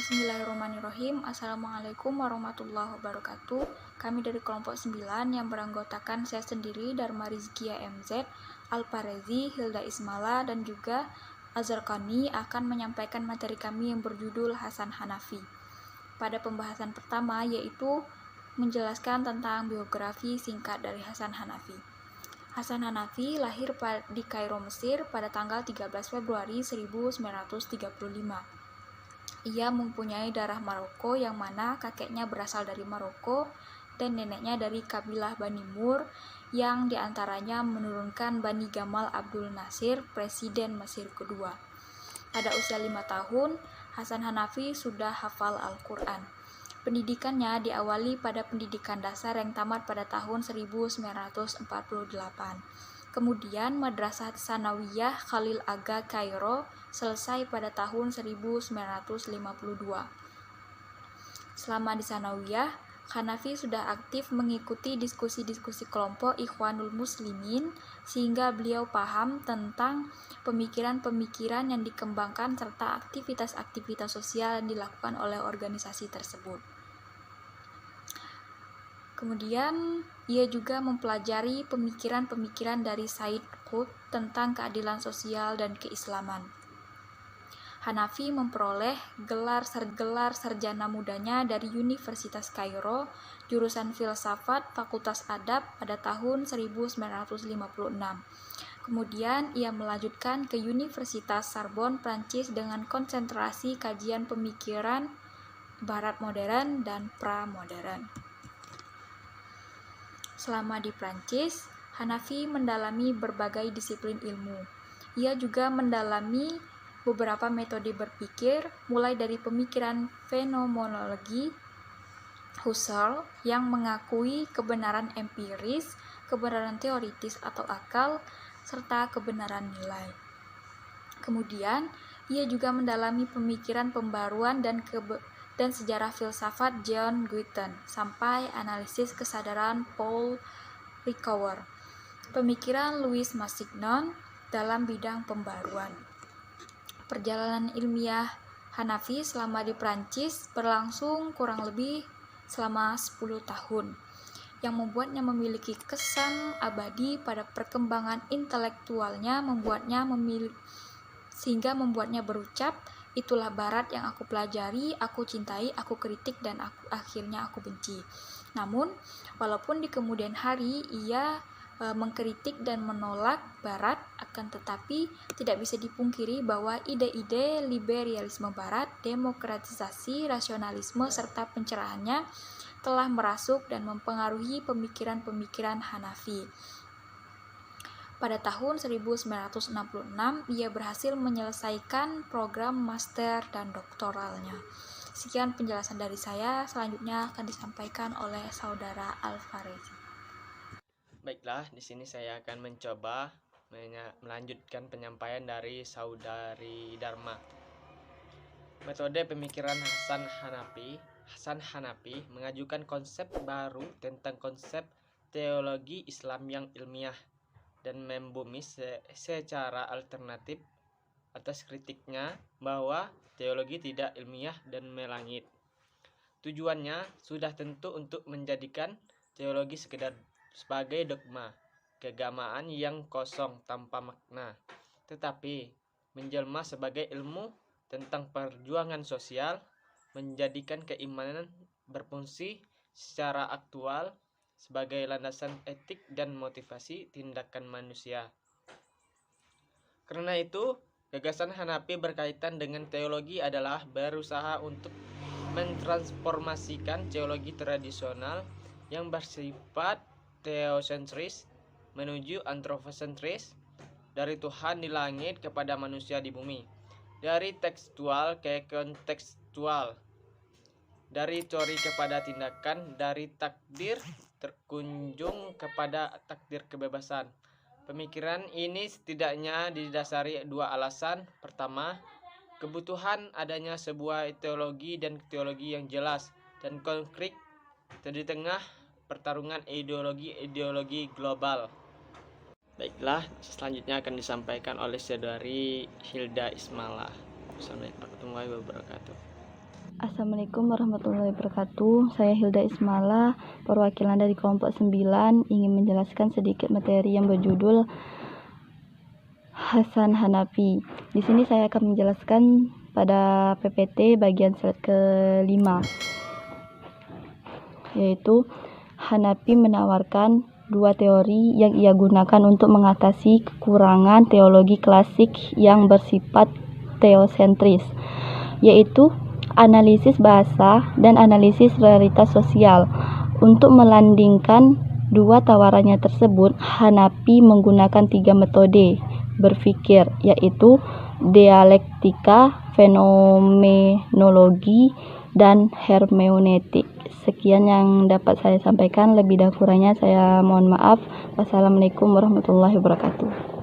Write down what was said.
Bismillahirrahmanirrahim. Assalamualaikum warahmatullahi wabarakatuh. Kami dari kelompok 9 yang beranggotakan saya sendiri, Dharma Rizkia MZ, Alparezi, Hilda Ismala, dan juga Azarkani akan menyampaikan materi kami yang berjudul Hasan Hanafi. Pada pembahasan pertama yaitu menjelaskan tentang biografi singkat dari Hasan Hanafi. Hasan Hanafi lahir di Kairo, Mesir pada tanggal 13 Februari 1935. Ia mempunyai darah Maroko yang mana kakeknya berasal dari Maroko dan neneknya dari kabilah Bani Mur yang diantaranya menurunkan Bani Gamal Abdul Nasir, Presiden Mesir kedua. Pada usia 5 tahun, Hasan Hanafi sudah hafal Al-Quran. Pendidikannya diawali pada pendidikan dasar yang tamat pada tahun 1948. Kemudian Madrasah Tsanawiyah Khalil Aga Kairo selesai pada tahun 1952. Selama di Tsanawiyah, Hanafi sudah aktif mengikuti diskusi-diskusi kelompok Ikhwanul Muslimin sehingga beliau paham tentang pemikiran-pemikiran yang dikembangkan serta aktivitas-aktivitas sosial yang dilakukan oleh organisasi tersebut. Kemudian, ia juga mempelajari pemikiran-pemikiran dari Said Qutb tentang keadilan sosial dan keislaman. Hanafi memperoleh gelar sarjana mudanya dari Universitas Kairo, jurusan filsafat Fakultas Adab pada tahun 1956. Kemudian, ia melanjutkan ke Universitas Sorbonne, Prancis dengan konsentrasi kajian pemikiran Barat modern dan pra-modern. Selama di Prancis, Hanafi mendalami berbagai disiplin ilmu. Ia juga mendalami beberapa metode berpikir, mulai dari pemikiran fenomenologi Husserl yang mengakui kebenaran empiris, kebenaran teoritis atau akal, serta kebenaran nilai. Kemudian, ia juga mendalami pemikiran pembaruan dan sejarah filsafat John Guiton sampai analisis kesadaran Paul Ricoeur, pemikiran Louis Massignon dalam bidang pembaruan. Perjalanan ilmiah Hanafi selama di Prancis berlangsung kurang lebih selama 10 tahun, yang membuatnya memiliki kesan abadi pada perkembangan intelektualnya, sehingga membuatnya berucap, "Itulah Barat yang aku pelajari, aku cintai, aku kritik, dan akhirnya aku benci." Namun, walaupun di kemudian hari ia mengkritik dan menolak Barat, akan tetapi tidak bisa dipungkiri bahwa ide-ide liberalisme Barat, demokratisasi, rasionalisme, serta pencerahannya telah merasuk dan mempengaruhi pemikiran-pemikiran Hanafi. Pada tahun 1966, ia berhasil menyelesaikan program master dan doktoralnya. Sekian penjelasan dari saya, selanjutnya akan disampaikan oleh saudara Alfarezi. Baiklah, di sini saya akan mencoba melanjutkan penyampaian dari saudari Dharma. Metode pemikiran Hasan Hanafi mengajukan konsep baru tentang konsep teologi Islam yang ilmiah dan membumi secara alternatif atas kritiknya bahwa teologi tidak ilmiah dan melangit. Tujuannya sudah tentu untuk menjadikan teologi sebagai dogma, keagamaan yang kosong tanpa makna, tetapi menjelma sebagai ilmu tentang perjuangan sosial, menjadikan keimanan berfungsi secara aktual sebagai landasan etik dan motivasi tindakan manusia. Karena itu, gagasan Hanafi berkaitan dengan teologi adalah berusaha untuk mentransformasikan teologi tradisional yang bersifat teosentris menuju antroposentris, dari Tuhan di langit kepada manusia di bumi, dari tekstual ke kontekstual, dari teori kepada tindakan, dari takdir terkunjung kepada takdir kebebasan. Pemikiran ini setidaknya didasari dua alasan. Pertama, kebutuhan adanya sebuah teologi yang jelas dan konkret di tengah pertarungan ideologi global. Baiklah, selanjutnya akan disampaikan oleh saudari Hilda Ismala. Assalamualaikum warahmatullahi wabarakatuh. Assalamualaikum warahmatullahi wabarakatuh. Saya Hilda Ismala, perwakilan dari kelompok 9, ingin menjelaskan sedikit materi yang berjudul Hasan Hanafi. Di sini saya akan menjelaskan pada PPT bagian slide ke-5, yaitu Hanafi menawarkan dua teori yang ia gunakan untuk mengatasi kekurangan teologi klasik yang bersifat teosentris, yaitu analisis bahasa dan analisis realitas sosial. Untuk melandingkan dua tawarannya tersebut, Hanafi menggunakan 3 metode berpikir, yaitu dialektika, fenomenologi, dan hermeneutik. Sekian yang dapat saya sampaikan, lebih dan kurangnya saya mohon maaf. Wassalamualaikum warahmatullahi wabarakatuh.